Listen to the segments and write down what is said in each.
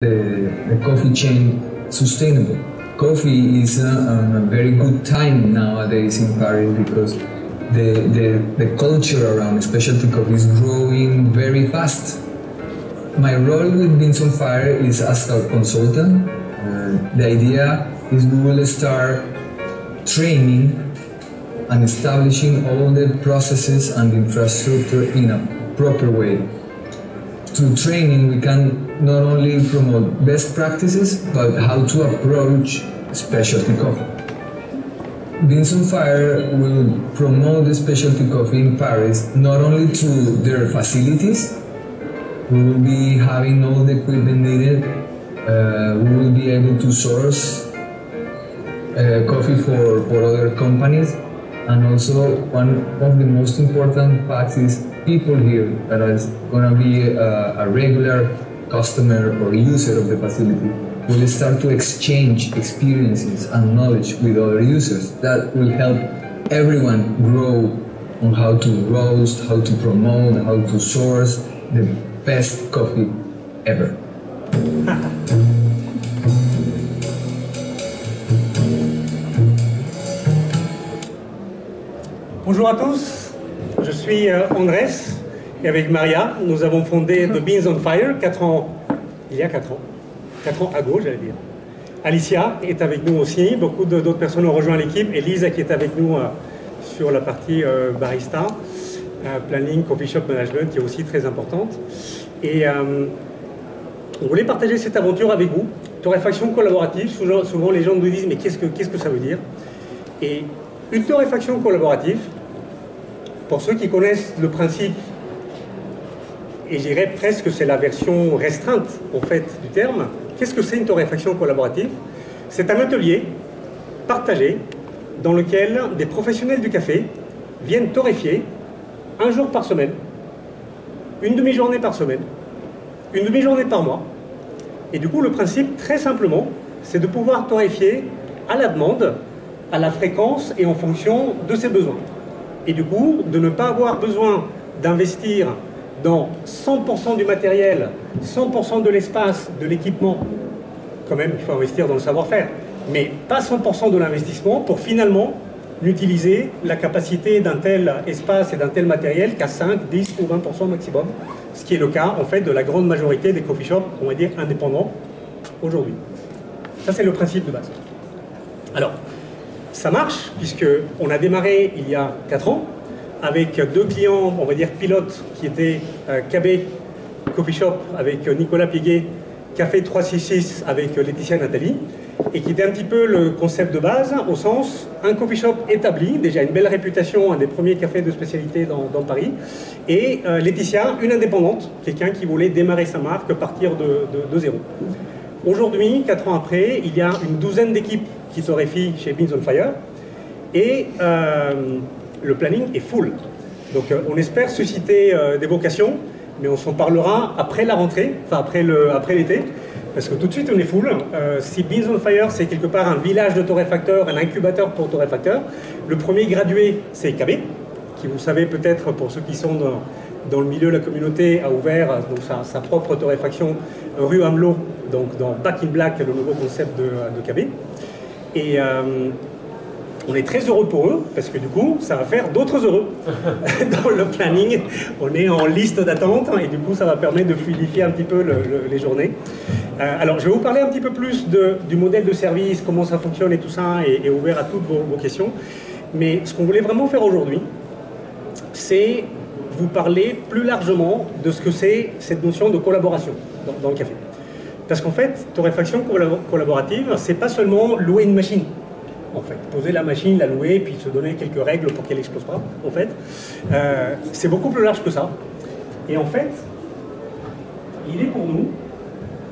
the coffee chain sustainable. Coffee is on a very good time nowadays in Paris because the culture around specialty coffee is growing very fast. My role with Beans on Fire is as a consultant. The idea is we will start training and establishing all the processes and infrastructure in a proper way. Through training, we can not only promote best practices, but how to approach specialty coffee. Beans on Fire will promote the specialty coffee in Paris not only through their facilities. We will be having all the equipment needed. We will be able to source coffee for other companies. And also, one of the most important facts is people here that is going to be a regular customer or user of the facility will start to exchange experiences and knowledge with other users. That will help everyone grow on how to roast, how to promote, how to source the best coffee ever. Bonjour à tous, je suis Andrés et avec Maria, nous avons fondé The Beans on Fire il y a 4 ans. 4 ans à gauche, j'allais dire. Alicia est avec nous aussi, beaucoup d'autres personnes ont rejoint l'équipe, et Lisa qui est avec nous sur la partie barista, planning, coffee shop management qui est aussi très importante. Et on voulait partager cette aventure avec vous. Torréfaction collaborative, souvent les gens nous disent mais qu'est-ce que ça veut dire? Et une torréfaction collaborative, pour ceux qui connaissent le principe, et je dirais presque que c'est la version restreinte en fait du terme, qu'est-ce que c'est une torréfaction collaborative? C'est un atelier partagé dans lequel des professionnels du café viennent torréfier un jour par semaine, une demi-journée par semaine, une demi-journée par mois. Et du coup, le principe, très simplement, c'est de pouvoir torréfier à la demande, à la fréquence et en fonction de ses besoins. Et du coup, de ne pas avoir besoin d'investir dans 100% du matériel, 100% de l'espace, de l'équipement. Quand même, il faut investir dans le savoir-faire, mais pas 100% de l'investissement pour finalement n'utiliser la capacité d'un tel espace et d'un tel matériel qu'à 5, 10 ou 20% maximum, ce qui est le cas en fait de la grande majorité des coffee shops, on va dire indépendants, aujourd'hui. Ça, c'est le principe de base. Alors, ça marche, puisqu'on a démarré il y a 4 ans, avec 2 clients, on va dire pilotes, qui étaient KB Coffee Shop avec Nicolas Piguet, Café 366 avec Laetitia Nathalie, et qui était un petit peu le concept de base, au sens, un coffee shop établi, déjà une belle réputation, un des premiers cafés de spécialité dans Paris, et Laetitia, une indépendante, quelqu'un qui voulait démarrer sa marque, partir de zéro. Aujourd'hui, 4 ans après, il y a une douzaine d'équipes qui torréfient chez Beans on Fire, et le planning est full. Donc on espère susciter des vocations, mais on s'en parlera après la rentrée, enfin après l'été, parce que tout de suite on est full. Si Beans on Fire c'est quelque part un village de torréfacteurs, un incubateur pour torréfacteurs, le premier gradué c'est KB, qui vous savez peut-être pour ceux qui sont dans le milieu de la communauté a ouvert donc, sa propre torréfaction rue Amelot, donc dans Back in Black, le nouveau concept de KB. Et on est très heureux pour eux, parce que du coup, ça va faire d'autres heureux dans le planning. On est en liste d'attente, et du coup, ça va permettre de fluidifier un petit peu les journées. Alors, je vais vous parler un petit peu plus du modèle de service, comment ça fonctionne et tout ça, et ouvert à toutes vos questions. Mais ce qu'on voulait vraiment faire aujourd'hui, c'est vous parler plus largement de ce que c'est cette notion de collaboration dans le café. Parce qu'en fait, torréfaction collaborative, c'est pas seulement louer une machine. En fait, poser la machine, la louer, puis se donner quelques règles pour qu'elle n'explose pas, en fait. C'est beaucoup plus large que ça. Et en fait, l'idée pour nous,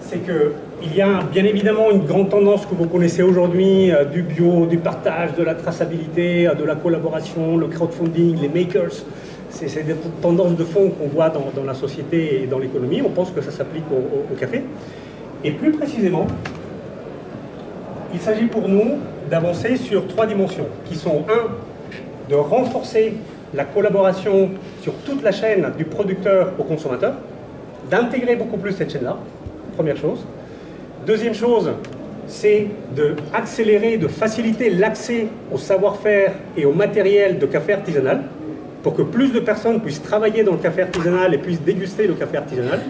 c'est qu'il y a bien évidemment une grande tendance que vous connaissez aujourd'hui, du bio, du partage, de la traçabilité, de la collaboration, le crowdfunding, les makers. C'est des tendances de fond qu'on voit dans la société et dans l'économie. On pense que ça s'applique au café. Et plus précisément, il s'agit pour nous d'avancer sur 3 dimensions, qui sont 1, de renforcer la collaboration sur toute la chaîne du producteur au consommateur, d'intégrer beaucoup plus cette chaîne-là, première chose. Deuxième chose, c'est d'accélérer, de faciliter l'accès au savoir-faire et au matériel de café artisanal pour que plus de personnes puissent travailler dans le café artisanal et puissent déguster le café artisanal.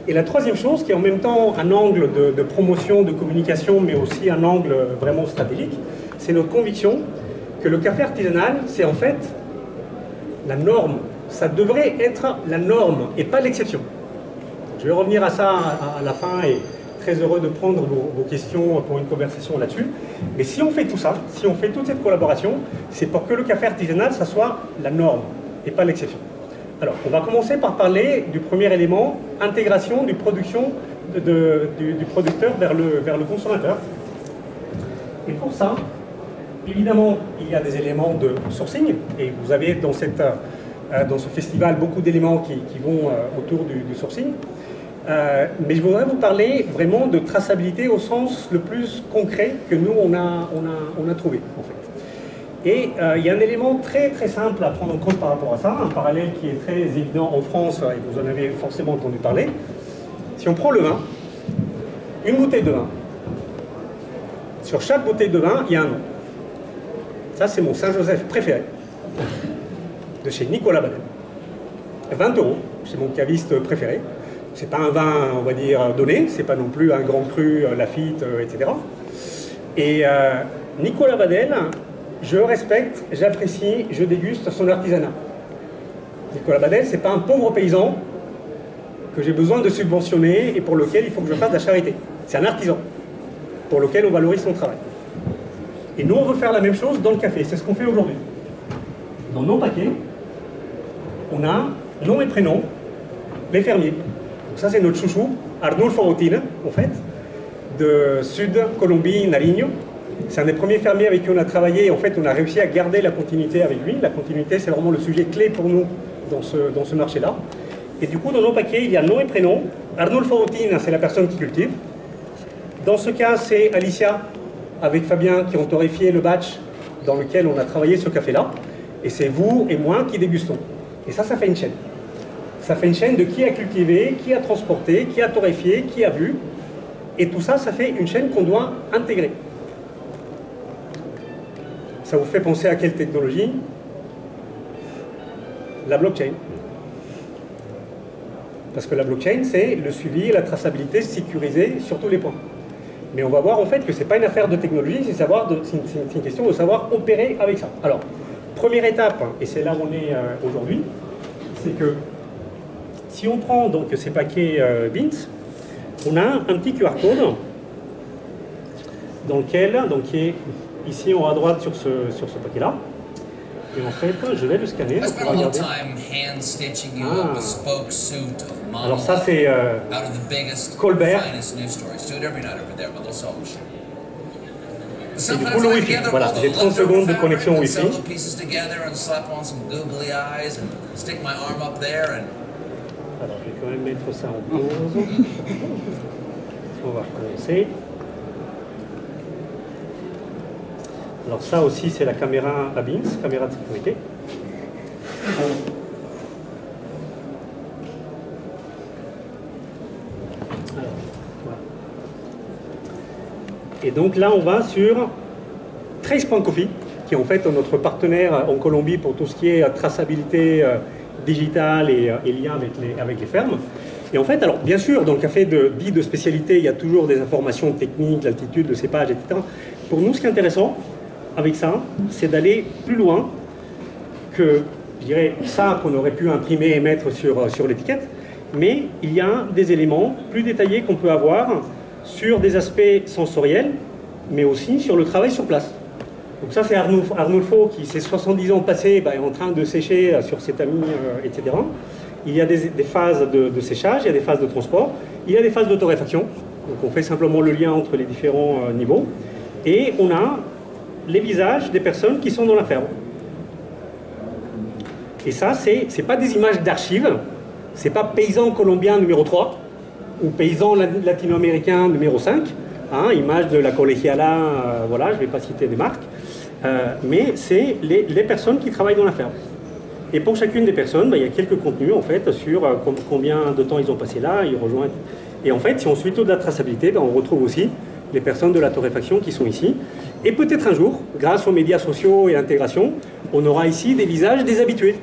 Et la troisième chose, qui est en même temps un angle de promotion, de communication, mais aussi un angle vraiment stratégique, c'est notre conviction que le café artisanal, c'est en fait la norme. Ça devrait être la norme et pas l'exception. Je vais revenir à ça à la fin et très heureux de prendre vos questions pour une conversation là-dessus. Mais si on fait tout ça, si on fait toute cette collaboration, c'est pour que le café artisanal, ça soit la norme et pas l'exception. Alors, on va commencer par parler du premier élément, intégration du producteur vers le consommateur. Et pour ça, évidemment, il y a des éléments de sourcing, et vous avez dans ce festival beaucoup d'éléments qui vont autour du sourcing. Mais je voudrais vous parler vraiment de traçabilité au sens le plus concret que nous, on a trouvé, en fait. Et il y a un élément très très simple à prendre en compte par rapport à ça, un parallèle qui est très évident en France, et vous en avez forcément entendu parler. Si on prend le vin, une bouteille de vin, sur chaque bouteille de vin, il y a un nom. Ça, c'est mon Saint-Joseph préféré, de chez Nicolas Badel. 20 €, c'est mon caviste préféré. C'est pas un vin, on va dire, donné, c'est pas non plus un grand cru, Lafite, etc. Et Nicolas Badel, je respecte, j'apprécie, je déguste son artisanat. Nicolas Badel, c'est pas un pauvre paysan que j'ai besoin de subventionner et pour lequel il faut que je fasse de la charité. C'est un artisan pour lequel on valorise son travail. Et nous, on veut faire la même chose dans le café. C'est ce qu'on fait aujourd'hui. Dans nos paquets, on a nom et prénom, les fermiers. Donc ça, c'est notre chouchou, Arnulfo Rotina, en fait, de Sud Colombie, Nariño. C'est un des premiers fermiers avec qui on a travaillé. En fait, on a réussi à garder la continuité avec lui. La continuité, c'est vraiment le sujet clé pour nous dans ce marché-là. Et du coup, dans nos paquets, il y a nom et prénom. Arnulfo Rotina, c'est la personne qui cultive. Dans ce cas, c'est Alicia, avec Fabien, qui ont torréfié le batch dans lequel on a travaillé ce café-là. Et c'est vous et moi qui dégustons. Et ça fait une chaîne. Ça fait une chaîne de qui a cultivé, qui a transporté, qui a torréfié, qui a bu. Et tout ça, ça fait une chaîne qu'on doit intégrer. Ça vous fait penser à quelle technologie? La blockchain. Parce que la blockchain, c'est le suivi et la traçabilité sécurisée sur tous les points. Mais on va voir en fait que ce n'est pas une affaire de technologie, c'est une question de savoir opérer avec ça. Alors, première étape, et c'est là où on est aujourd'hui, c'est que si on prend donc ces paquets Beans, on a un petit QR code dans lequel, donc qui est ici en haut à droite sur ce paquet-là. Et en fait, je vais le scanner. Donc on va regarder. Alors ça c'est Colbert. Et du coup le Wi-Fi. Voilà, j'ai 30 secondes de connexion Wi-Fi. Alors je vais quand même mettre ça en pause. On va recommencer. Alors ça aussi c'est la caméra Abins, caméra de sécurité. Alors, voilà. Et donc là on va sur Trace.coffee, qui est en fait notre partenaire en Colombie pour tout ce qui est traçabilité digitale et lien avec les fermes. Et en fait, alors bien sûr, dans le café dit de spécialité, il y a toujours des informations techniques, l'altitude, le cépage, etc. Pour nous, ce qui est intéressant avec ça, c'est d'aller plus loin que, je dirais, ça qu'on aurait pu imprimer et mettre sur l'étiquette, mais il y a des éléments plus détaillés qu'on peut avoir sur des aspects sensoriels, mais aussi sur le travail sur place. Donc ça, c'est Arnulfo qui, ses 70 ans passés, est en train de sécher sur ses tamis, etc. Il y a des phases de séchage, il y a des phases de transport, il y a des phases de torréfaction. Donc on fait simplement le lien entre les différents niveaux. Et on a les visages des personnes qui sont dans la ferme. Et ça, c'est pas des images d'archives, c'est pas paysan colombien numéro 3 ou paysan latino-américain numéro 5, hein, image de la Colegiala, voilà, je vais pas citer des marques, mais c'est les personnes qui travaillent dans la ferme. Et pour chacune des personnes, il y a quelques contenus en fait sur combien de temps ils ont passé là, ils rejoignent. Et en fait, si on suit toute la traçabilité, ben, on retrouve aussi les personnes de la torréfaction qui sont ici. Et peut-être un jour, grâce aux médias sociaux et l'intégration, on aura ici des visages des habitués.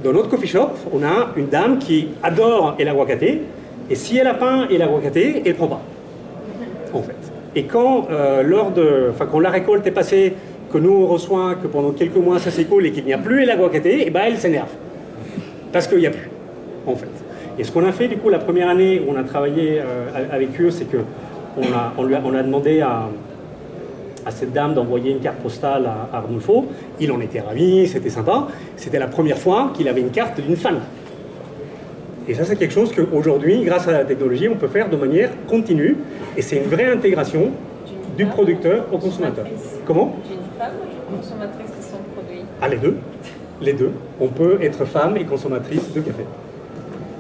Dans notre coffee shop, on a une dame qui adore el aguacate, et si elle a peint el aguacate, elle ne prend pas, en fait. Et quand, quand la récolte est passée, que nous on reçoit, que pendant quelques mois ça s'écoule et qu'il n'y a plus el aguacate, et ben elle s'énerve. Parce qu'il n'y a plus, en fait. Et ce qu'on a fait, du coup, la première année où on a travaillé avec eux, c'est qu'on a demandé à cette dame d'envoyer une carte postale à Arnulfo. Il en était ravi, c'était sympa. C'était la première fois qu'il avait une carte d'une femme. Et ça, c'est quelque chose qu'aujourd'hui, grâce à la technologie, on peut faire de manière continue. Et c'est une vraie intégration du producteur au consommateur. Comment? D'une femme ou d'une consommatrice de son produit? Ah, les deux. Les deux. On peut être femme et consommatrice de café.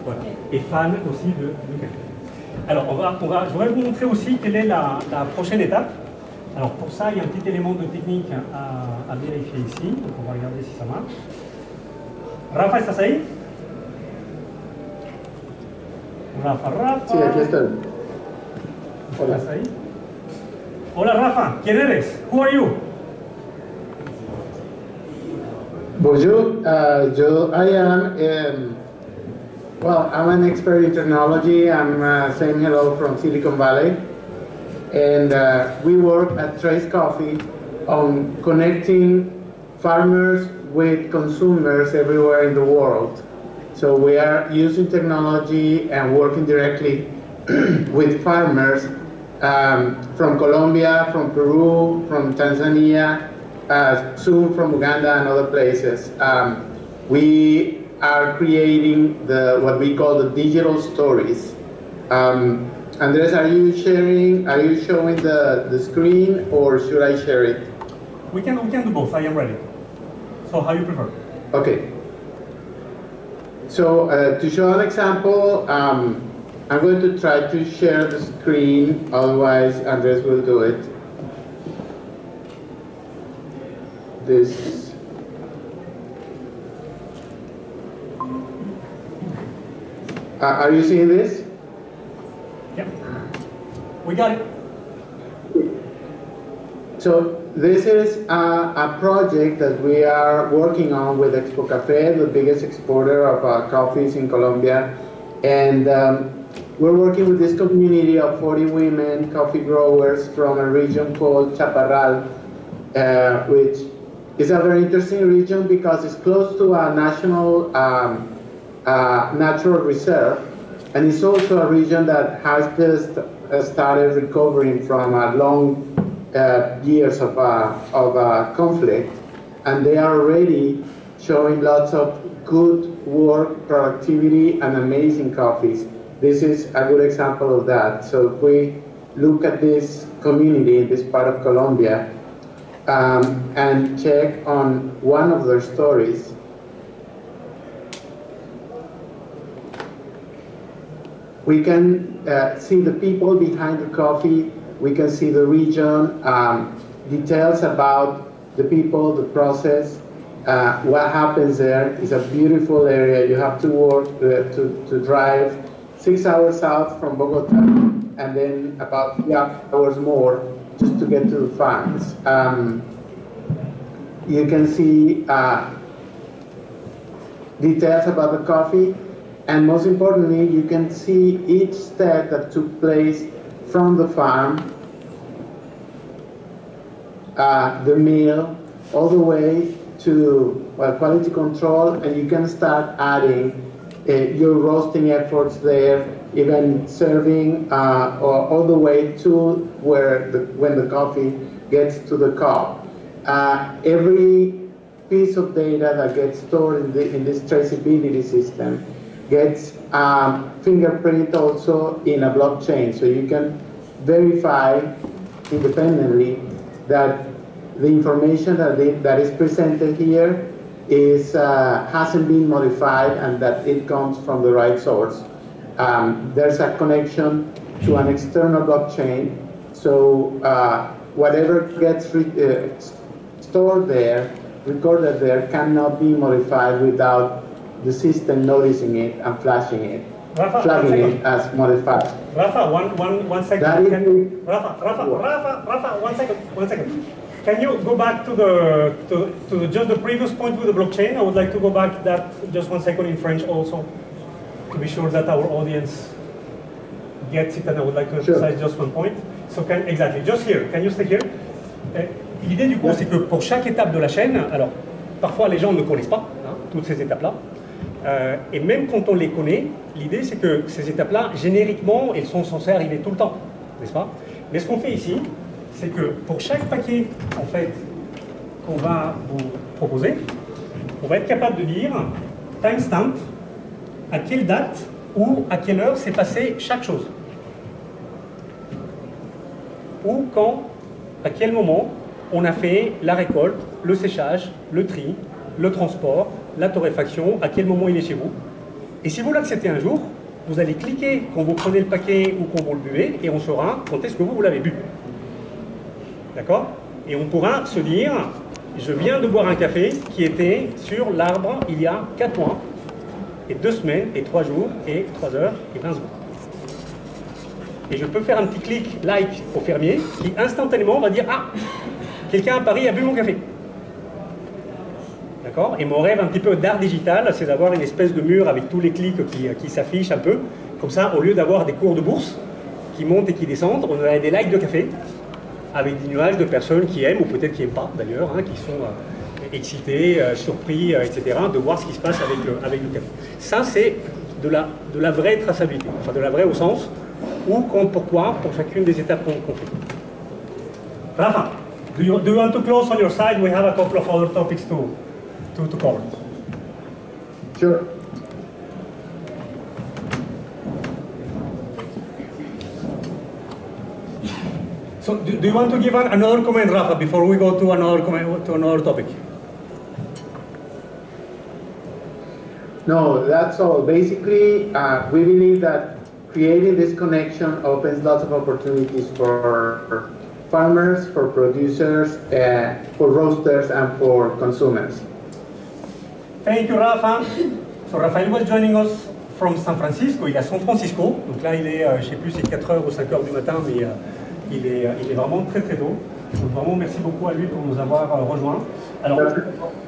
Voilà. Et fan aussi de café. Alors, je voudrais vous montrer aussi quelle est la prochaine étape. Alors, pour ça, il y a un petit élément de technique à vérifier ici. Donc, on va regarder si ça marche. Rafa, ¿estás ahí? Rafa. Sí, aquí estoy. Hola. ¿Estás ahí? Hola, Rafa. ¿Quién eres? Who are you? Bonjour. I am, well, I'm an expert in technology. I'm saying hello from Silicon Valley. And we work at Trace Coffee on connecting farmers with consumers everywhere in the world. So we are using technology and working directly with farmers from Colombia, from Peru, from Tanzania, soon from Uganda and other places. We are creating what we call the digital stories. Andres, are you showing the screen, or should I share it? We can do both. I am ready. So how you prefer? Okay. So to show an example, I'm going to try to share the screen, otherwise Andres will do it. This. Are you seeing this? Yeah. We got it. So this is a project that we are working on with Expo Café, the biggest exporter of coffees in Colombia. And we're working with this community of 40 women coffee growers from a region called Chaparral, which is a very interesting region because it's close to a national natural reserve. And it's also a region that has just started recovering from a long years of conflict, and they are already showing lots of good work, productivity, and amazing coffees. This is a good example of that. So if we look at this community in this part of Colombia and check on one of their stories, we can see the people behind the coffee. We can see the region, details about the people, the process, what happens there. It's a beautiful area. You have to work to drive 6 hours out from Bogota, and then about 3 hours more just to get to the farms. You can see details about the coffee, and most importantly, you can see each step that took place from the farm, the mill, all the way to quality control, and you can start adding your roasting efforts there, even serving, or all the way to when the coffee gets to the cup. Every piece of data that gets stored in this traceability system gets fingerprint also in a blockchain, so you can verify independently that the information that is presented here hasn't been modified and that it comes from the right source. There's a connection to an external blockchain, so whatever gets stored there, recorded there, cannot be modified without the system noticing it and flashing it. Rafa, flagging it as modified. Rafa, one second. That is Rafa, 1 second. Can you go back to just the previous point with the blockchain? I would like to go back that just 1 second in French also, to be sure that our audience gets it, and I would like to emphasize just one point. So exactly, just here. Can you stay here? L'idée du coup, c'est que pour chaque étape de la chaîne, alors parfois les gens ne connaissent pas toutes ces étapes-là, et même quand on les connaît, l'idée c'est que ces étapes-là, génériquement, elles sont censées arriver tout le temps, n'est-ce pas? Mais ce qu'on fait ici, c'est que pour chaque paquet en fait qu'on va vous proposer, on va être capable de dire timestamp, à quelle date ou à quelle heure s'est passé chaque chose, ou quand, à quel moment on a fait la récolte, le séchage, le tri, le transport, la torréfaction, à quel moment il est chez vous. Et si vous l'acceptez un jour, vous allez cliquer quand vous prenez le paquet ou quand vous le buvez, et on saura quand est-ce que vous l'avez bu. D'accord? Et on pourra se dire, je viens de boire un café qui était sur l'arbre il y a 4 mois, et 2 semaines, et 3 jours, et 3 heures, et 20 secondes. Et je peux faire un petit clic like au fermier qui instantanément va dire, ah, quelqu'un à Paris a bu mon café. D'accord? Et mon rêve un petit peu d'art digital, c'est d'avoir une espèce de mur avec tous les clics qui s'affichent un peu. Comme ça, au lieu d'avoir des cours de bourse qui montent et qui descendent, on aurait des likes de café avec des nuages de personnes qui aiment, ou peut-être qui n'aiment pas d'ailleurs, qui sont excités, surpris, etc., de voir ce qui se passe avec le café. Ça, c'est de la vraie traçabilité, enfin de la vraie au sens où, quand, pourquoi, pour chacune des étapes qu'on fait. Rafa, do you want to close on your side? We have a couple of other topics to cover. Sure. So, do you want to give another comment, Rafa, before we go to another topic? No, that's all. Basically, we believe that creating this connection opens lots of opportunities for farmers, for producers, for roasters, and for consumers. Thank you, Rafa. So Rafael was joining us from San Francisco. Il est à San Francisco. Donc là, il est, je ne sais plus, c'est 4h ou 5h du matin, mais il est vraiment très très tôt. Donc vraiment, merci beaucoup à lui pour nous avoir rejoints. Alors,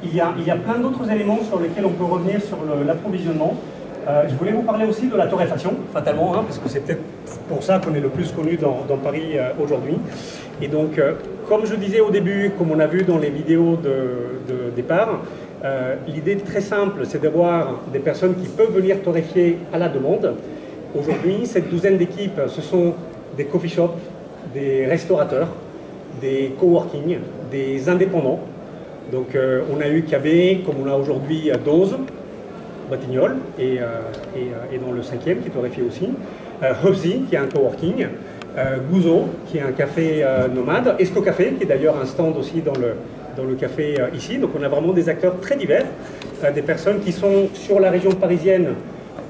il y a plein d'autres éléments sur lesquels on peut revenir sur l'approvisionnement. Je voulais vous parler aussi de la torréfaction, fatalement, parce que c'est peut-être pour ça qu'on est le plus connu dans Paris aujourd'hui. Et donc, comme je disais au début, comme on a vu dans les vidéos de départ, l'idée très simple, c'est d'avoir des personnes qui peuvent venir torréfier à la demande. Aujourd'hui, cette douzaine d'équipes, ce sont des coffee shops, des restaurateurs, des coworking, des indépendants. Donc on a eu KB, comme on a aujourd'hui Dose, Batignolles, et dans le 5e qui torréfie aussi, Hubsy qui est un coworking, Gouzo qui est un café nomade, Esco Café qui est d'ailleurs un stand aussi dans le café ici. Donc on a vraiment des acteurs très divers, des personnes qui sont sur la région parisienne,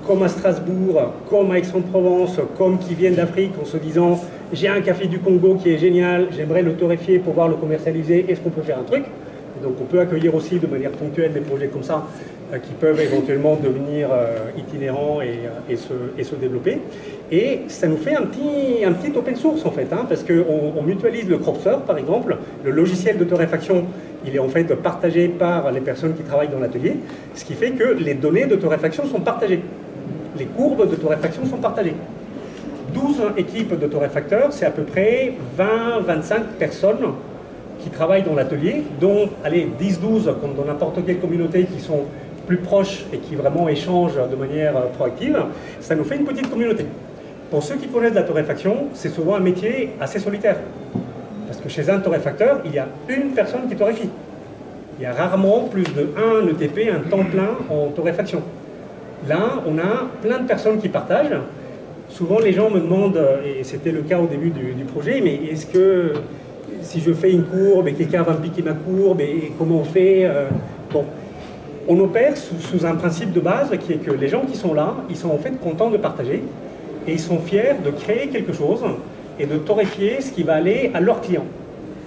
comme à Strasbourg, comme à Aix-en-Provence, comme qui viennent d'Afrique en se disant j'ai un café du Congo qui est génial, j'aimerais le torréfier pour pouvoir le commercialiser, est-ce qu'on peut faire un truc? Et donc on peut accueillir aussi de manière ponctuelle des projets comme ça qui peuvent éventuellement devenir itinérants et se développer. Et ça nous fait un petit open source en fait, parce qu'on mutualise le Cropster par exemple, le logiciel de torréfaction, il est en fait partagé par les personnes qui travaillent dans l'atelier, ce qui fait que les données de torréfaction sont partagées, les courbes de torréfaction sont partagées. 12 équipes de torréfacteurs, c'est à peu près 20-25 personnes qui travaillent dans l'atelier, dont, allez, 10-12 comme dans n'importe quelle communauté qui sont plus proches et qui vraiment échangent de manière proactive. Ça nous fait une petite communauté. Pour ceux qui connaissent la torréfaction, c'est souvent un métier assez solitaire. Parce que chez un torréfacteur, il y a une personne qui torréfie. Il y a rarement plus de 1 ETP, un temps plein en torréfaction. Là, on a plein de personnes qui partagent. Souvent, les gens me demandent, et c'était le cas au début du projet, mais est-ce que si je fais une courbe et quelqu'un va me piquer ma courbe, et comment on fait Bon, on opère sous un principe de base qui est que les gens qui sont là, ils sont en fait contents de partager et ils sont fiers de créer quelque chose et de torréfier ce qui va aller à leurs clients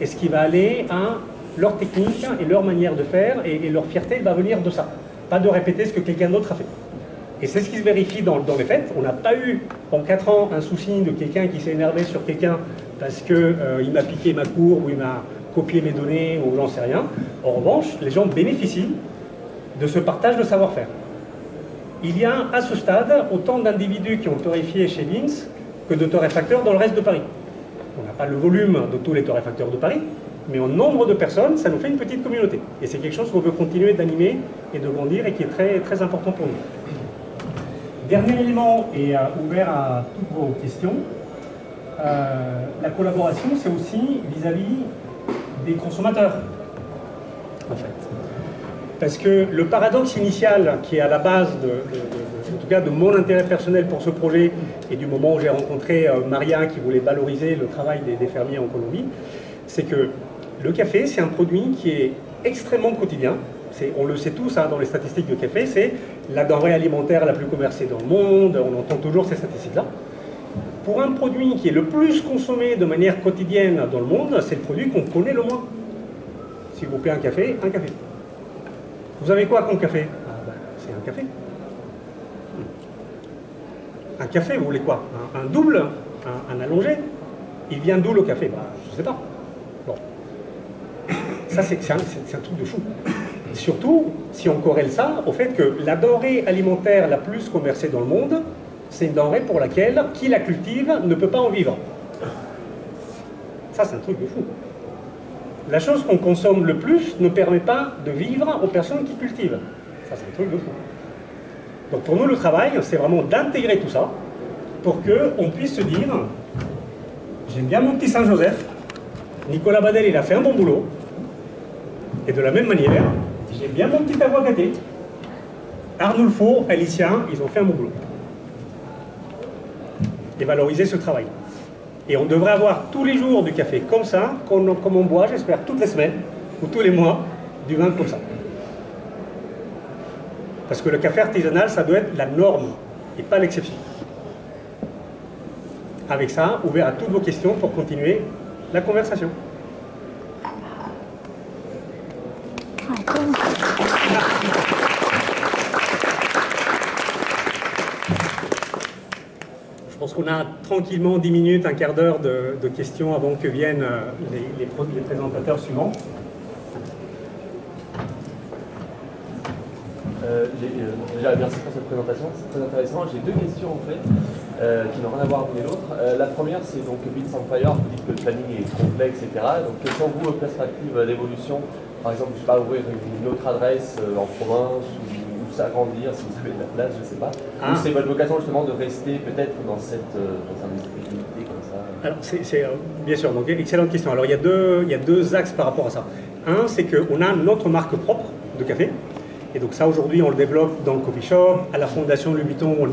et ce qui va aller à leur technique et leur manière de faire, et leur fierté va venir de ça, pas de répéter ce que quelqu'un d'autre a fait. Et c'est ce qui se vérifie dans les faits. On n'a pas eu en 4 ans un souci de quelqu'un qui s'est énervé sur quelqu'un parce qu'il m'a piqué ma courbe ou il m'a copié mes données ou j'en sais rien. En revanche, les gens bénéficient de ce partage de savoir-faire. Il y a à ce stade autant d'individus qui ont torréfié chez Vince que de torréfacteurs dans le reste de Paris. On n'a pas le volume de tous les torréfacteurs de Paris, mais en nombre de personnes, ça nous fait une petite communauté. Et c'est quelque chose qu'on veut continuer d'animer et de grandir et qui est très, très important pour nous. Dernier élément, et ouvert à toutes vos questions, la collaboration, c'est aussi vis-à-vis des consommateurs, en fait. Parce que le paradoxe initial qui est à la base, en tout cas de mon intérêt personnel pour ce projet, et du moment où j'ai rencontré Maria qui voulait valoriser le travail des fermiers en Colombie, c'est que le café, c'est un produit qui est extrêmement quotidien. On le sait tous hein, dans les statistiques de café, c'est la denrée alimentaire la plus commercée dans le monde, on entend toujours ces statistiques-là. Pour un produit qui est le plus consommé de manière quotidienne dans le monde, c'est le produit qu'on connaît le moins. S'il vous plaît, un café, un café. Vous avez quoi comme café? C'est un café. Un café, vous voulez quoi? Un double? Un allongé? Il vient d'où le café? Je ne sais pas. Bon. Ça, c'est un truc de fou. Surtout, si on corrèle ça au fait que la denrée alimentaire la plus commercée dans le monde, c'est une denrée pour laquelle qui la cultive ne peut pas en vivre. Ça, c'est un truc de fou. La chose qu'on consomme le plus ne permet pas de vivre aux personnes qui cultivent. Ça, c'est un truc de fou. Donc pour nous, le travail, c'est vraiment d'intégrer tout ça pour qu'on puisse se dire, j'aime bien mon petit Saint-Joseph, Nicolas Badel, il a fait un bon boulot, et de la même manière, j'aime bien mon petit aguacaté, Arnulfo, Alicia, ils ont fait un bon boulot. Et valoriser ce travail. Et on devrait avoir tous les jours du café comme ça, comme on boit, j'espère, toutes les semaines, ou tous les mois, du vin comme ça. Parce que le café artisanal, ça doit être la norme, et pas l'exception. Avec ça, ouvert à toutes vos questions pour continuer la conversation. Je pense qu'on a tranquillement 10 minutes, un quart d'heure de questions avant que viennent les présentateurs suivants. Déjà, merci pour cette présentation, c'est très intéressant. J'ai 2 questions en fait, qui n'ont rien à voir l'une et l'autre. La première, c'est donc Beans on Fire, vous dites que le planning est complet, etc. Donc, quelles sont vos perspectives d'évolution? Par exemple, je ne sais pas, ouvrir une autre adresse en province ou s'agrandir si vous avez de la place, je ne sais pas. Ou c'est votre vocation justement de rester peut-être dans un esprit limité comme ça? Alors, bien sûr, donc excellente question. Alors, il y a deux axes par rapport à ça. Un, c'est qu'on a notre marque propre de café. Et donc ça, aujourd'hui, on le développe dans le coffee shop. À la Fondation Louis Vuitton, on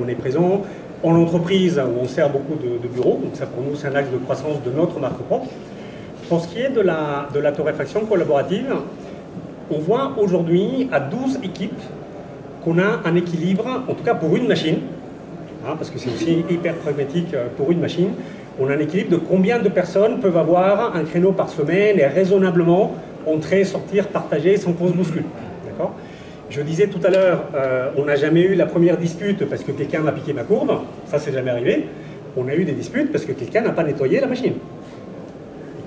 est présent. En entreprise, où on sert beaucoup de bureaux. Donc ça, pour nous, c'est un axe de croissance de notre marque propre. Pour ce qui est de la torréfaction collaborative, on voit aujourd'hui à 12 équipes qu'on a un équilibre, en tout cas pour une machine, hein, parce que c'est aussi hyper pragmatique pour une machine, on a un équilibre de combien de personnes peuvent avoir un créneau par semaine et raisonnablement entrer, sortir, partager sans qu'on se bouscule. D'accord ? Je disais tout à l'heure, on n'a jamais eu la première dispute parce que quelqu'un m'a piqué ma courbe, ça c'est jamais arrivé. On a eu des disputes parce que quelqu'un n'a pas nettoyé la machine.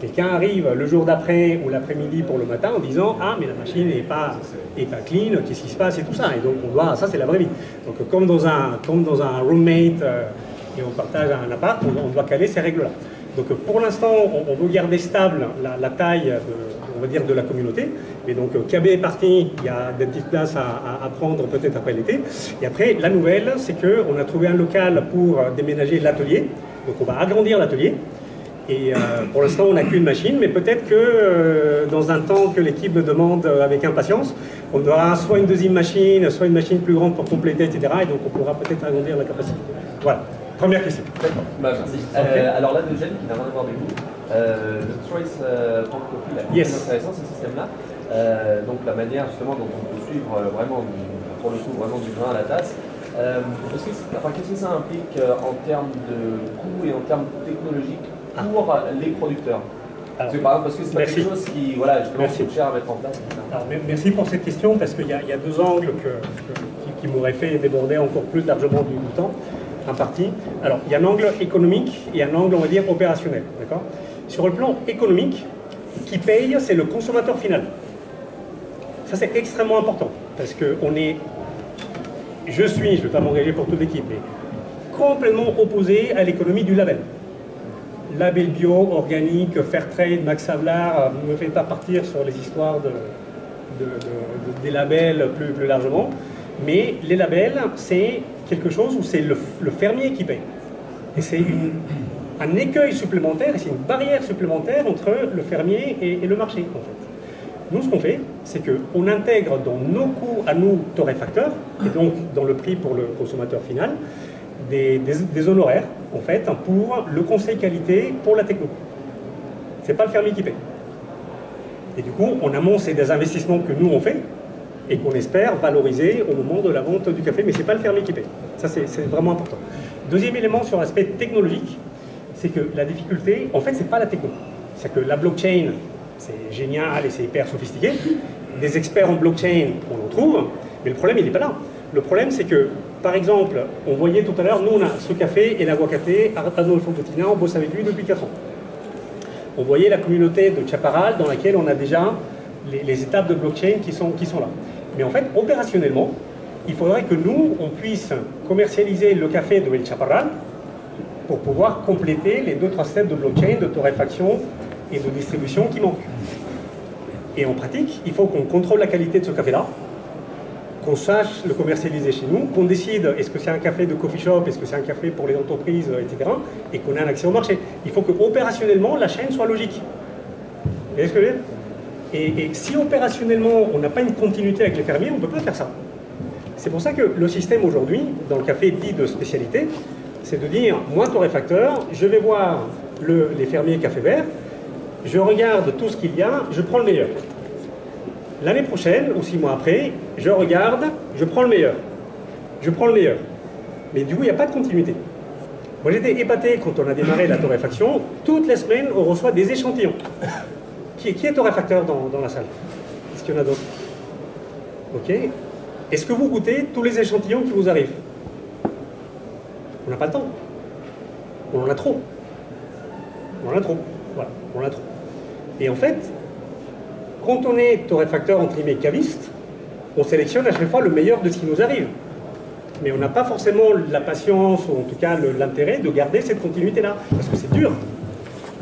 Quelqu'un arrive le jour d'après ou l'après-midi pour le matin en disant « Ah, mais la machine n'est pas clean, qu'est-ce qui se passe ?» et tout ça. Et donc, ça, c'est la vraie vie. Donc, comme dans un roommate et on partage un appart, on doit caler ces règles-là. Donc, pour l'instant, on veut garder stable la taille, on va dire, de la communauté. Et donc, KB est parti, il y a des petites places à prendre peut-être après l'été. Et après, la nouvelle, c'est qu'on a trouvé un local pour déménager l'atelier. Donc, on va agrandir l'atelier. Et pour l'instant, on n'a qu'une machine, mais peut-être que dans un temps que l'équipe me demande avec impatience, on aura soit une deuxième machine, soit une machine plus grande pour compléter, etc. Et donc, on pourra peut-être agrandir la capacité. Voilà. Première question. D'accord. Merci. Alors la deuxième, qui n'a rien à voir avec vous, le Choice Coffee, là, yes. C'est intéressant ce système-là. Donc la manière justement dont on peut suivre vraiment, pour le coup, vraiment du grain à la tasse. Qu'est-ce que ça implique en termes de coût et en termes technologiques pour les producteurs? Alors, parce que c'est pas quelque chose qui, voilà, justement, coûte cher à mettre en place. Alors, merci pour cette question, parce qu'il y a deux angles qui m'aurait fait déborder encore plus largement du temps, en partie. Alors, il y a un angle économique et un angle, on va dire, opérationnel. D'accord ? Sur le plan économique, qui paye, c'est le consommateur final. Ça, c'est extrêmement important, parce que je ne vais pas m'engager pour toute l'équipe, mais complètement opposé à l'économie du label. Label bio, organique, fair trade, Max Havelaar, ne me faites pas partir sur les histoires des labels plus largement, mais les labels, c'est quelque chose où c'est le fermier qui paye. Et c'est un écueil supplémentaire, et c'est une barrière supplémentaire entre le fermier et le marché, en fait. Nous, ce qu'on fait, c'est qu'on intègre dans nos coûts à nous, torréfacteurs, et donc dans le prix pour le consommateur final, des honoraires, en fait, pour le conseil qualité pour la techno. C'est pas le fermier qui paye. Et du coup, en amont, c'est des investissements que nous, on fait, et qu'on espère valoriser au moment de la vente du café, mais c'est pas le fermier qui paye. Ça, c'est vraiment important. Deuxième élément sur l'aspect technologique, c'est que la difficulté, en fait, c'est pas la techno. C'est que la blockchain, c'est génial et c'est hyper sophistiqué. Des experts en blockchain, on en trouve, mais le problème, il n'est pas là. Le problème, c'est que, par exemple, on voyait tout à l'heure, nous, on a ce café et l'aguacate, Arnolfo Bottina, on bosse avec lui depuis 4 ans. On voyait la communauté de Chaparral dans laquelle on a déjà les étapes de blockchain qui sont là. Mais en fait, opérationnellement, il faudrait que nous, on puisse commercialiser le café de El Chaparral pour pouvoir compléter les 2-3 steps de blockchain, de torréfaction et de distribution qui manquent. Et en pratique, il faut qu'on contrôle la qualité de ce café-là, qu'on sache le commercialiser chez nous, qu'on décide est-ce que c'est un café de coffee shop, est-ce que c'est un café pour les entreprises, etc. Et qu'on ait un accès au marché. Il faut que opérationnellement la chaîne soit logique. Vous voyez ce que je veux dire ? Et si opérationnellement on n'a pas une continuité avec les fermiers, on ne peut pas faire ça. C'est pour ça que le système aujourd'hui, dans le café dit de spécialité, c'est de dire, moi torréfacteur, je vais voir les fermiers café vert, je regarde tout ce qu'il y a, je prends le meilleur. L'année prochaine, ou 6 mois après, je regarde, je prends le meilleur. Je prends le meilleur. Mais du coup, il n'y a pas de continuité. Moi, j'étais épaté quand on a démarré la torréfaction. Toutes les semaines, on reçoit des échantillons. Qui est torréfacteur dans la salle? Est-ce qu'il y en a d'autres? Ok. Est-ce que vous goûtez tous les échantillons qui vous arrivent? On n'a pas le temps. On en a trop. On en a trop. Voilà, on en a trop. Et en fait, quand on est torréfacteur, entre guillemets, caviste, on sélectionne à chaque fois le meilleur de ce qui nous arrive. Mais on n'a pas forcément la patience, ou en tout cas l'intérêt de garder cette continuité-là. Parce que c'est dur.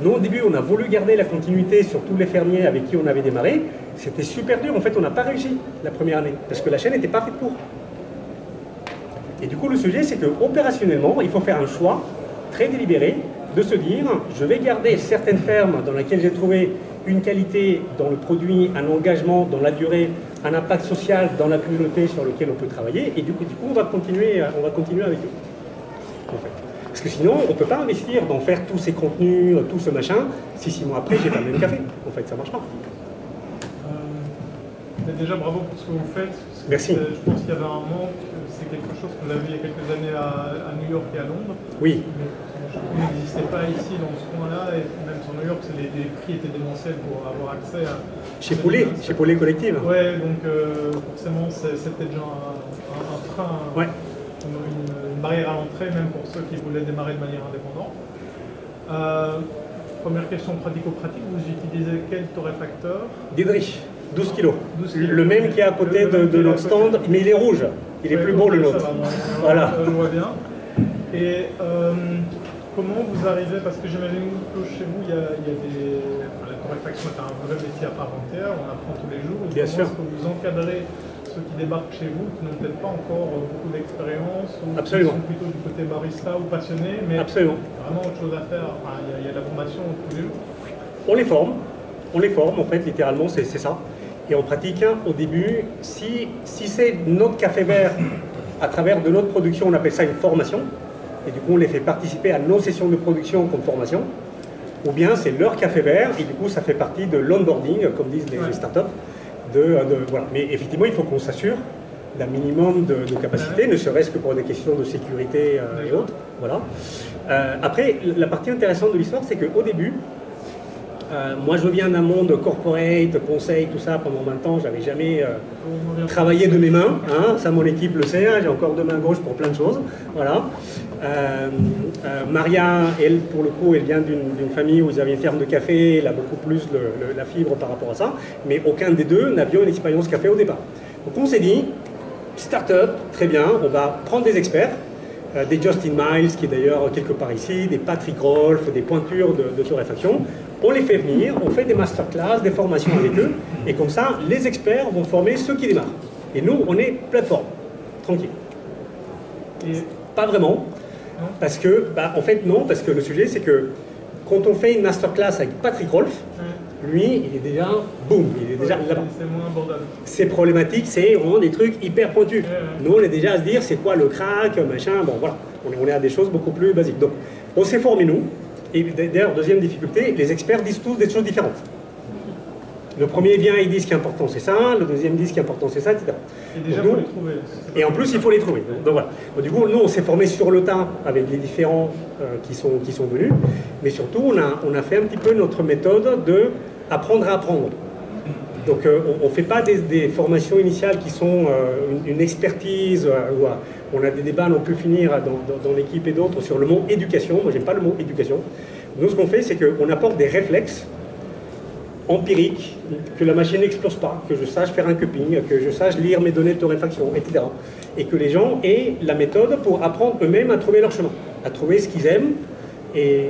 Nous, au début, on a voulu garder la continuité sur tous les fermiers avec qui on avait démarré. C'était super dur. En fait, on n'a pas réussi la première année. Parce que la chaîne n'était pas faite pour. Et du coup, le sujet, c'est qu'opérationnellement, il faut faire un choix très délibéré de se dire, je vais garder certaines fermes dans lesquelles j'ai trouvé une qualité dans le produit, un engagement dans la durée, un impact social dans la communauté sur lequel on peut travailler, et du coup on va continuer avec eux. En fait. Parce que sinon, on ne peut pas investir dans faire tous ces contenus, tout ce machin, si 6 mois après, j'ai pas le même café. En fait, ça ne marche pas. Déjà, bravo pour ce que vous faites. Merci. Je pense qu'il y avait un manque, c'est quelque chose qu'on a vu il y a quelques années à New York et à Londres. Oui. Mais il n'existait pas ici, dans ce coin-là, et même sur New York, les prix étaient démentiels pour avoir accès à... Chez Poulet Collective. Ouais, donc forcément, c'était déjà un frein, ouais. une barrière à l'entrée, même pour ceux qui voulaient démarrer de manière indépendante. Première question pratico-pratique, vous utilisez quel torréfacteur? Dietrich, 12 kilos. Le même qui est à côté de notre stand, mais il est rouge. Il est plus beau le nôtre. Voilà. Je vois bien. Et comment vous arrivez, parce que j'imagine que chez vous, il y a des... la torréfaction est un vrai métier à part entière, on apprend tous les jours. Bien sûr. Est-ce que vous encadrez ceux qui débarquent chez vous, qui n'ont peut-être pas encore beaucoup d'expérience, ou Absolument. qui sont plutôt du côté barista ou passionnés, mais Absolument. vraiment autre chose à faire? Enfin, il y a de la formation tous les jours. On les forme, en fait, littéralement, c'est ça. Et on pratique au début, si c'est notre café vert, à travers de notre production, on appelle ça une formation. Et du coup, on les fait participer à nos sessions de production comme formation. Ou bien c'est leur café vert, et du coup, ça fait partie de l'onboarding, comme disent les startups. Voilà. Mais effectivement, il faut qu'on s'assure d'un minimum de capacité, ne serait-ce que pour des questions de sécurité et autres. Voilà. Après, la partie intéressante de l'histoire, c'est qu'au début, Moi, je viens d'un monde corporate, conseil, tout ça, pendant 20 ans, j'avais jamais travaillé de mes mains. Hein, ça, mon équipe le sait, hein, j'ai encore deux mains gauches pour plein de choses. Voilà. Maria, elle, pour le coup, elle vient d'une famille où ils avaient une ferme de café, elle a beaucoup plus la fibre par rapport à ça, mais aucun des deux n'avions une expérience café au départ. Donc on s'est dit, start-up, très bien, on va prendre des experts, des Justin Miles, qui est d'ailleurs quelque part ici, des Patrick Rolf, des pointures de torréfaction. On les fait venir, on fait des masterclass, des formations avec eux, et comme ça, les experts vont former ceux qui démarrent. Et nous, on est plateforme, tranquille. Et pas vraiment, parce que, en fait, non, parce que le sujet, c'est que quand on fait une masterclass avec Patrick Rolf, lui, il est déjà, boum, il est déjà là-bas. C'est moins abordable. C'est problématique, c'est vraiment des trucs hyper pointus. Nous, on est déjà à se dire, c'est quoi le crack, machin, bon, voilà. On est à des choses beaucoup plus basiques. Donc, on s'est formé, nous, et d'ailleurs, deuxième difficulté, les experts disent tous des choses différentes. Le premier vient, il dit ce qui est important, c'est ça, le deuxième dit ce qui est important, c'est ça, etc. Et déjà, il faut les trouver. Et en plus, il faut les trouver. Donc voilà. Donc, du coup, nous, on s'est formé sur le tas avec les différents qui sont venus, mais surtout, on a fait un petit peu notre méthode de apprendre à apprendre. Donc, on ne fait pas des formations initiales qui sont une expertise, où on a des débats à non plus finir dans l'équipe et d'autres sur le mot éducation. Moi, j'aime pas le mot éducation. Nous, ce qu'on fait, c'est qu'on apporte des réflexes empirique, que la machine n'explose pas, que je sache faire un cupping, que je sache lire mes données de torréfaction, etc. Et que les gens aient la méthode pour apprendre eux-mêmes à trouver leur chemin, à trouver ce qu'ils aiment et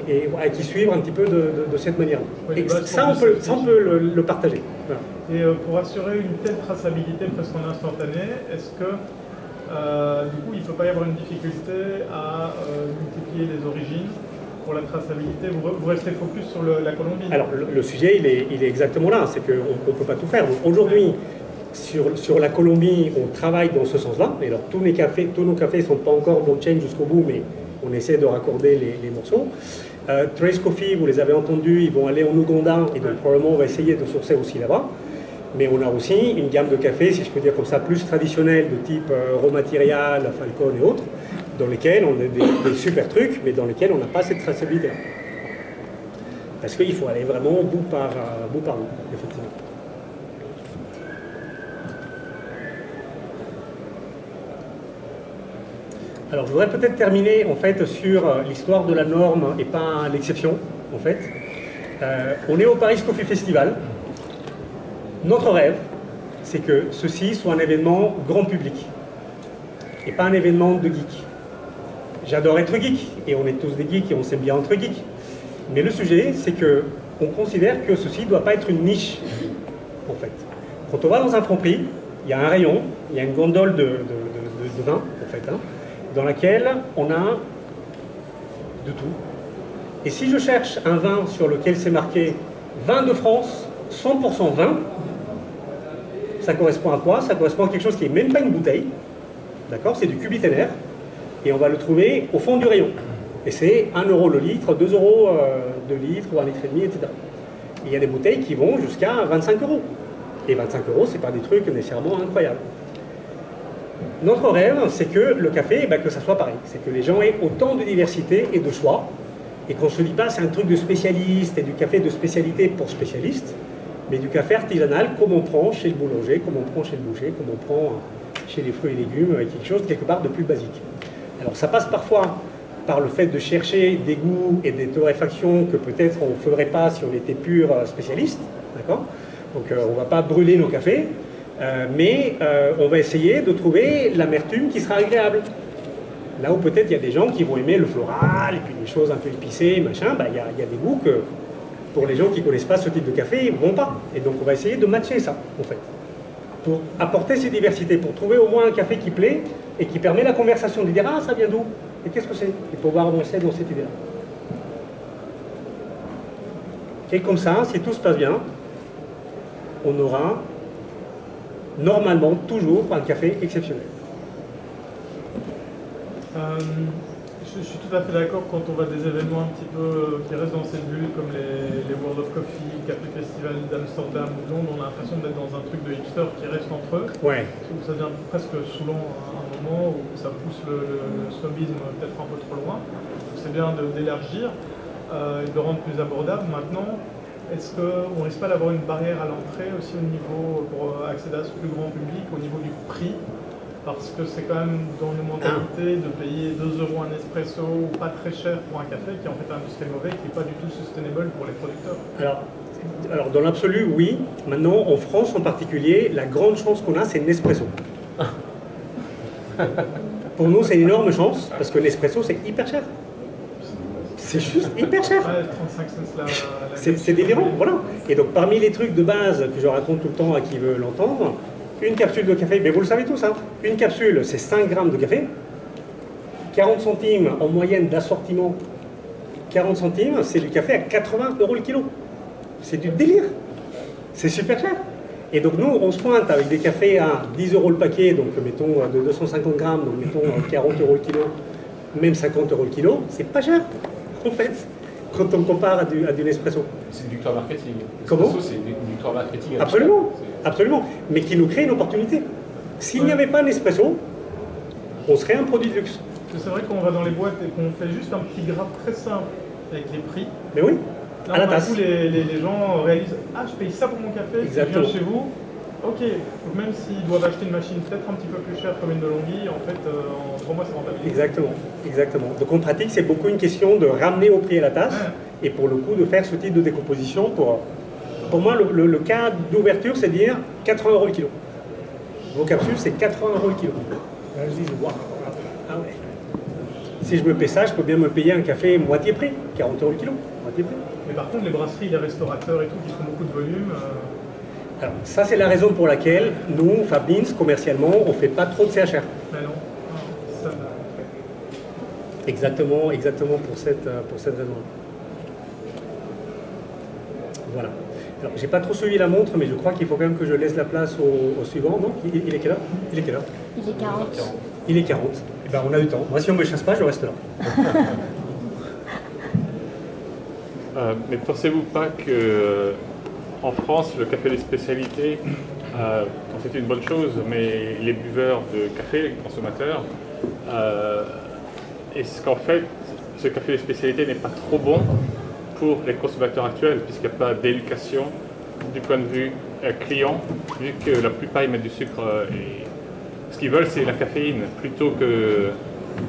qui suivent un petit peu de cette manière-là. Oui, et ça, on peut le partager. Voilà. Et pour assurer une telle traçabilité presque en instantané, est-ce que du coup il ne peut pas y avoir une difficulté à multiplier les origines pour la traçabilité? Vous restez focus sur la Colombie? Alors le sujet il est exactement là, c'est qu'on ne peut pas tout faire. Aujourd'hui, sur la Colombie, on travaille dans ce sens-là. Et alors tous nos cafés ne sont pas encore blockchain jusqu'au bout, mais on essaie de raccorder les morceaux. Trace Coffee, vous les avez entendus, ils vont aller en Ouganda, et donc probablement on va essayer de sourcer aussi là-bas. Mais on a aussi une gamme de café, si je peux dire comme ça, plus traditionnelle, de type Raw Material, Falcon et autres, dans lesquels on a des super trucs, mais dans lesquels on n'a pas cette traçabilité-là. Parce qu'il faut aller vraiment bout par bout, effectivement. Alors, je voudrais peut-être terminer, en fait, sur l'histoire de la norme et pas l'exception, en fait. On est au Paris Coffee Festival. Notre rêve, c'est que ceci soit un événement grand public et pas un événement de geeks. J'adore être geek, et on est tous des geeks et on s'aime bien entre geeks. Mais le sujet, c'est qu'on considère que ceci ne doit pas être une niche, en fait. Quand on va dans un Franprix, il y a un rayon, il y a une gondole de vin, en fait, hein, dans laquelle on a de tout. Et si je cherche un vin sur lequel c'est marqué vin de France, 100% vin, ça correspond à quoi? Ça correspond à quelque chose qui n'est même pas une bouteille, d'accord? C'est du cubiténaire, et on va le trouver au fond du rayon. Et c'est 1 euro le litre, 2 euros de litre, ou 1,5 litre, etc. Et il y a des bouteilles qui vont jusqu'à 25 euros. Et 25 euros, ce n'est pas des trucs nécessairement incroyables. Notre rêve, c'est que le café, que ça soit pareil. C'est que les gens aient autant de diversité et de choix, et qu'on ne se dit pas c'est un truc de spécialiste et du café de spécialité pour spécialistes, mais du café artisanal comme on prend chez le boulanger, comme on prend chez le boucher, comme on prend chez les fruits et légumes, quelque chose quelque part de plus basique. Alors ça passe parfois par le fait de chercher des goûts et des torréfactions que peut-être on ne ferait pas si on était pur spécialiste, d'accord? Donc on ne va pas brûler nos cafés, mais on va essayer de trouver l'amertume qui sera agréable. Là où peut-être il y a des gens qui vont aimer le floral et puis des choses un peu épicées, machin, il y a des goûts que pour les gens qui ne connaissent pas ce type de café, ils ne vont pas. Et donc on va essayer de matcher ça, en fait. Pour apporter ces diversités, pour trouver au moins un café qui plaît et qui permet la conversation, de dire ah ça vient d'où? Et qu'est-ce que c'est? Et pouvoir avancer dans cette idée-là. Et comme ça, si tout se passe bien, on aura normalement toujours un café exceptionnel. Je suis tout à fait d'accord quand on voit des événements un petit peu qui restent dans cette bulle, comme les World of Coffee, Café Festival d'Amsterdam ou de Londres, on a l'impression d'être dans un truc de hipster qui reste entre eux. Ouais. Où ça devient presque saoulant à un moment, où ça pousse le snobisme peut-être un peu trop loin. C'est bien d'élargir et de le rendre plus abordable. Maintenant, est-ce qu'on ne risque pas d'avoir une barrière à l'entrée aussi au niveau, pour accéder à ce plus grand public, au niveau du prix? Parce que c'est quand même dans nos mentalités de payer 2 € un espresso ou pas très cher pour un café qui est en fait un industrie mauvais, qui n'est pas du tout sustainable pour les producteurs. Alors dans l'absolu, oui. Maintenant, en France en particulier, la grande chance qu'on a, c'est Nespresso. Pour nous, c'est une énorme chance, parce que Nespresso, c'est hyper cher. C'est juste hyper cher. Ouais, 35 cents C'est délirant, voilà. Et donc, parmi les trucs de base que je raconte tout le temps à qui veut l'entendre, une capsule de café, mais vous le savez tous, hein, une capsule, c'est 5 grammes de café, 40 centimes en moyenne d'assortiment, 40 centimes, c'est du café à 80 € le kilo. C'est du délire. C'est super cher. Et donc nous, on se pointe avec des cafés à 10 € le paquet, donc mettons de 250 grammes, donc mettons 40 € le kilo, même 50 € le kilo, c'est pas cher, en fait, quand on compare à du Nespresso. C'est une victoire marketing. Comment? C'est une victoire marketing. Absolument, absolument. Mais qui nous crée une opportunité. S'il n'y avait pas Nespresso, on serait un produit de luxe. C'est vrai qu'on va dans les boîtes et qu'on fait juste un petit graphe très simple avec les prix. Mais oui, Là, à la d'un tasse. coup, les gens réalisent « Ah, je paye ça pour mon café, si je Exactement. viens chez vous. » Ok, donc même s'ils doivent acheter une machine peut-être un petit peu plus chère comme une de Longhi, en fait, en 3 mois, c'est rentabilisé. Exactement, exactement. Donc en pratique, c'est beaucoup une question de ramener au prix à la tasse, et pour le coup, de faire ce type de décomposition. Pour moi, le cas d'ouverture, c'est de dire 80 € le kilo. Vos capsules, c'est 80 € le kilo. Là, je dis, waouh, ah ouais. Si je me paie ça, je peux bien me payer un café moitié prix, 40 € le kilo, moitié prix. Mais par contre, les brasseries, les restaurateurs et tout, qui font beaucoup de volume, Alors, ça, c'est la raison pour laquelle nous, Fabins, commercialement, on ne fait pas trop de CHR. mais non. Ça, Exactement pour cette raison-là. Voilà. Alors, j'ai pas trop suivi la montre, mais je crois qu'il faut quand même que je laisse la place au suivant. Non, il est quelle heure? Il est quelle heure? Il est 40. Il est 40. Eh ben, on a du temps. Moi, si on ne me chasse pas, je reste là. Mais pensez-vous pas que en France, le café des spécialités, c'est une bonne chose, mais les buveurs de café, les consommateurs, est-ce qu'en fait, ce café des spécialités n'est pas trop bon pour les consommateurs actuels, puisqu'il n'y a pas d'éducation du point de vue client, vu que la plupart ils mettent du sucre et ce qu'ils veulent, c'est la caféine plutôt que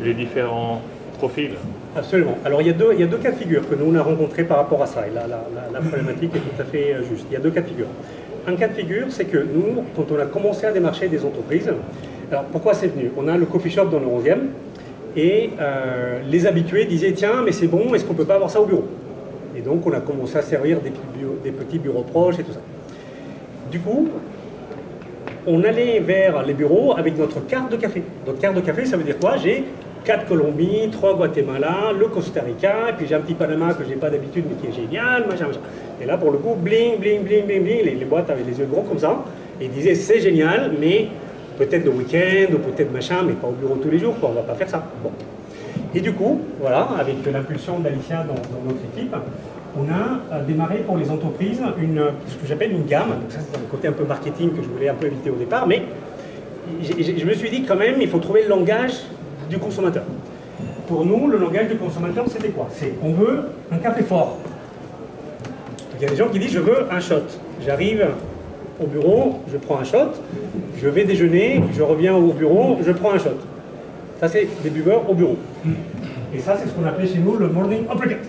les différents profils. Absolument. Alors, il y a deux cas de figure que nous, on a rencontrés par rapport à ça. Et la problématique est tout à fait juste. Il y a 2 cas de figure. Un cas de figure, c'est que nous, quand on a commencé à démarcher des entreprises, alors pourquoi c'est venu? On a le coffee shop dans le 11e, et les habitués disaient, tiens, mais c'est bon, est-ce qu'on ne peut pas avoir ça au bureau? Et donc, on a commencé à servir des petits bureaux proches et tout ça. Du coup, on allait vers les bureaux avec notre carte de café. Notre carte de café, ça veut dire quoi? J'ai 4 Colombie, 3 Guatemala, le Costa Rica, et puis j'ai un petit Panama que j'ai pas d'habitude mais qui est génial, machin. Et là, pour le coup, bling, bling, bling, bling, bling, les boîtes avaient les yeux gros comme ça, et ils disaient, c'est génial, mais peut-être le week-end, ou peut-être machin, mais pas au bureau tous les jours, quoi, on va pas faire ça. Bon. Et du coup, voilà, avec l'impulsion d'Alicia dans notre équipe, on a démarré pour les entreprises ce que j'appelle une gamme. Donc ça, c'est un côté un peu marketing que je voulais un peu éviter au départ, mais je me suis dit quand même, il faut trouver le langage du consommateur. Pour nous, le langage du consommateur, c'était quoi? C'est on veut un café fort. Donc, il y a des gens qui disent je veux un shot. J'arrive au bureau, je prends un shot, je vais déjeuner, je reviens au bureau, je prends un shot. Ça, c'est des buveurs au bureau. Et ça, c'est ce qu'on appelait chez nous le morning uppercut.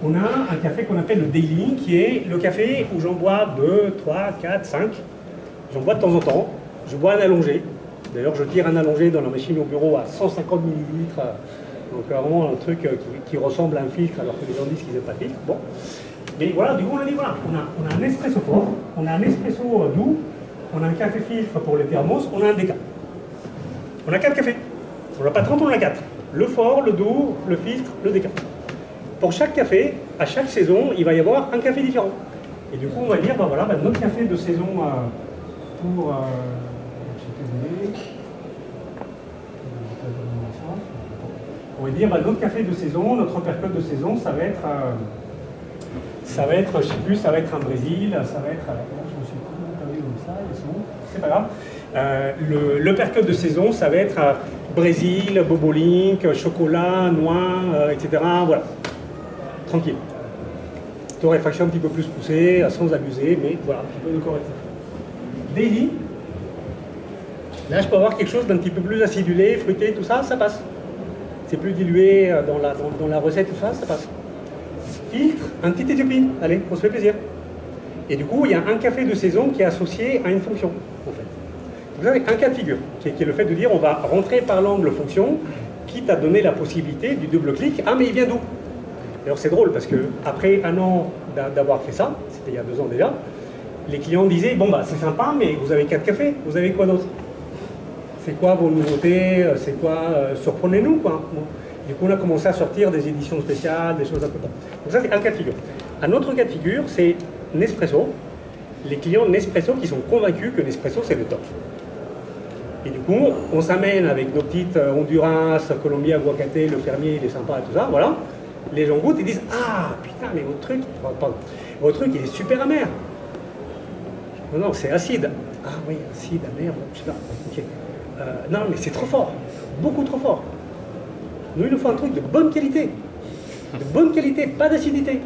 On a un café qu'on appelle le daily, qui est le café où j'en bois 2, 3, 4, 5. J'en bois de temps en temps. Je bois un allongé. D'ailleurs, je tire un allongé dans la machine au bureau à 150 millilitres. Donc vraiment un truc qui ressemble à un filtre, alors que les gens disent qu'ils n'aiment pas de filtre. Bon. Mais voilà, du coup, on a dit voilà, on a un espresso fort, on a un espresso doux, on a un café filtre pour les thermos, on a un déca. On a 4 cafés. On n'a pas 30, on en a 4. Le fort, le doux, le filtre, le déca. Pour chaque café, à chaque saison, il va y avoir un café différent. Et du coup, on va dire, ben voilà, notre café de saison pour... on va dire, notre café de saison, notre uppercut de saison, ça va être, je sais plus, ça va être un Brésil, ça va être... je me suis pas comme ça, c'est pas grave. L'uppercut de saison, ça va être Brésil, bobolink, chocolat, noix, etc. Voilà. Tranquille. torréfaction un petit peu plus poussée, sans abuser, mais voilà, un petit peu de correctif. Daily, là je peux avoir quelque chose d'un petit peu plus acidulé, fruité, tout ça, ça passe. C'est plus dilué dans la recette, tout ça, ça passe. Filtre, un petit Éthiopie, allez, on se fait plaisir. Et du coup, il y a un café de saison qui est associé à une fonction, en fait. Vous avez un cas de figure, qui est le fait de dire on va rentrer par l'angle fonction, quitte à donner la possibilité du double-clic. Ah, mais il vient d'où? D'ailleurs, c'est drôle, parce que après un an d'avoir fait ça, c'était il y a 2 ans déjà, les clients disaient, bon, bah c'est sympa, mais vous avez 4 cafés, vous avez quoi d'autre? C'est quoi vos nouveautés? C'est quoi? Surprenez-nous, quoi. Bon. Du coup, on a commencé à sortir des éditions spéciales, des choses un peu comme ça. Donc ça, c'est un cas de figure. Un autre cas de figure, c'est Nespresso. Les clients Nespresso qui sont convaincus que Nespresso, c'est le top. Et du coup, on s'amène avec nos petites Honduras, Colombia, Aguacate, le fermier, il est sympa et tout ça, voilà. Les gens goûtent et disent, ah, putain, mais votre truc, il est super amer. Non, non, c'est acide. Ah oui, acide, amer, je sais pas. Ok. Non, mais c'est trop fort. Beaucoup trop fort. Nous, il nous faut un truc de bonne qualité. De bonne qualité, pas d'acidité.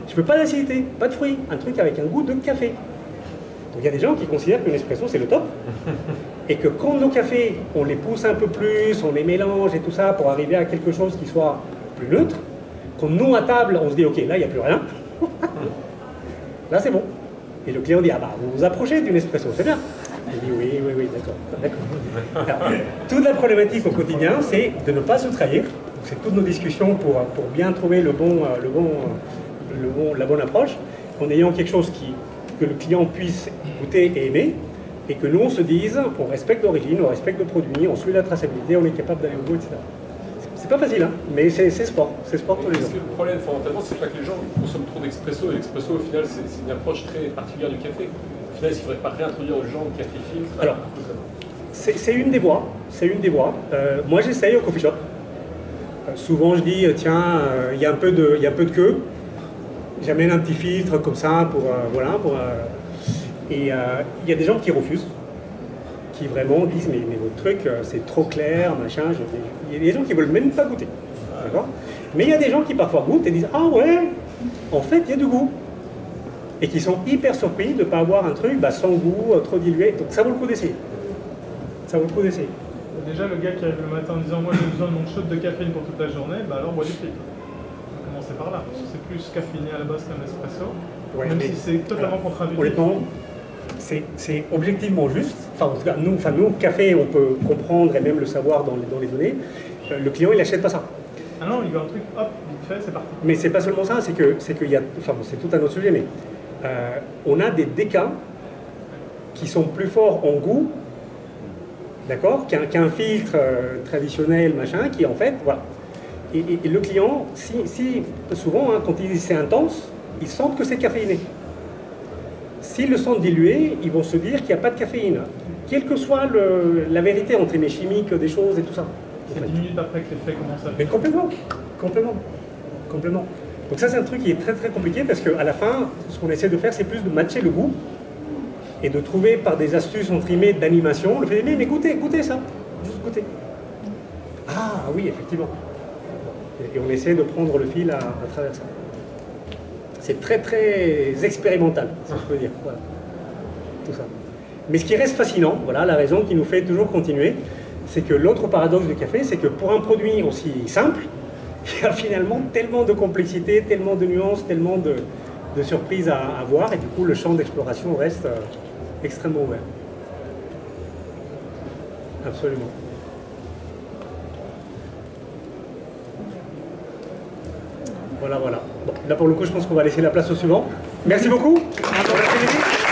Je veux pas d'acidité, pas de fruits. Un truc avec un goût de café. Donc il y a des gens qui considèrent que l'espresso, c'est le top. Et que quand nos cafés, on les pousse un peu plus, on les mélange et tout ça pour arriver à quelque chose qui soit plus neutre, quand nous, à table, on se dit, ok, là, il n'y a plus rien. Là, c'est bon. Et le client dit, ah bah, vous vous approchez d'une espresso, c'est bien. Il dit, oui, d'accord. Toute la problématique au quotidien, c'est de ne pas se trahir. C'est toutes nos discussions pour bien trouver la bonne approche, en ayant quelque chose que le client puisse goûter et aimer, et que nous, on se dise, on respecte l'origine, on respecte le produit, on suit la traçabilité, on est capable d'aller au bout, etc. C'est pas facile, hein, mais c'est sport. C'est sport tous les jours. Parce que le problème, fondamentalement, c'est pas que les gens consomment trop d'expresso. Et l'expresso, au final, c'est une approche très particulière du café. Au final, il ne faudrait pas réintroduire le genre de café filtre. Alors, c'est une des voies. C'est une des voies. Moi, j'essaye au coffee shop. Souvent, je dis, tiens, il y a un peu de queue. J'amène un petit filtre comme ça et il y a des gens qui refusent, qui vraiment disent, mais votre truc, c'est trop clair, machin. Il y a des gens qui ne veulent même pas goûter. D'accord ? Mais il y a des gens qui parfois goûtent et disent, ah ouais, en fait, il y a du goût. Et qui sont hyper surpris de ne pas avoir un truc sans goût, trop dilué. Donc ça vaut le coup d'essayer. Ça vaut le coup d'essayer. Déjà, le gars qui arrive le matin en disant, moi j'ai besoin de mon shot de caféine pour toute la journée, bah alors bois du filtre. On va commencer par là, parce que c'est plus caféiné à la base qu'un espresso, ouais, même si c'est totalement contre-intuitif. Honnêtement, c'est objectivement juste. Enfin, en tout cas, nous, café, on peut comprendre et même le savoir dans les données. Le client, il n'achète pas ça. Ah non, il veut un truc, hop, vite fait, c'est parti. Mais c'est pas seulement ça, c'est qu'il y a, enfin, c'est tout un autre sujet, mais on a des décas qui sont plus forts en goût, d'accord, qu'un filtre traditionnel, machin, qui en fait, voilà. Et le client, souvent, hein, quand il dit c'est intense, ils sentent que c'est caféiné. S'ils le sentent dilué, ils vont se dire qu'il n'y a pas de caféine, quelle que soit la vérité entre les chimiques, des choses et tout ça. C'est 10 minutes après que l'effet commence à... Mais complètement. Donc ça, c'est un truc qui est très très compliqué parce qu'à la fin, ce qu'on essaie de faire, c'est plus de matcher le goût et de trouver par des astuces entre guillemets d'animation, le fait de dire, mais goûtez ça, juste goûtez. Ah oui, effectivement. Et on essaie de prendre le fil à travers ça. C'est très très expérimental, si je peux dire. Voilà. Tout ça. Mais ce qui reste fascinant, voilà, la raison qui nous fait toujours continuer, c'est que l'autre paradoxe du café, c'est que pour un produit aussi simple, il y a finalement tellement de complexité, tellement de nuances, tellement de surprises à voir, et du coup le champ d'exploration reste extrêmement ouvert. Absolument. Voilà. Bon, là pour le coup, je pense qu'on va laisser la place au suivant. Merci beaucoup. Bon après-midi.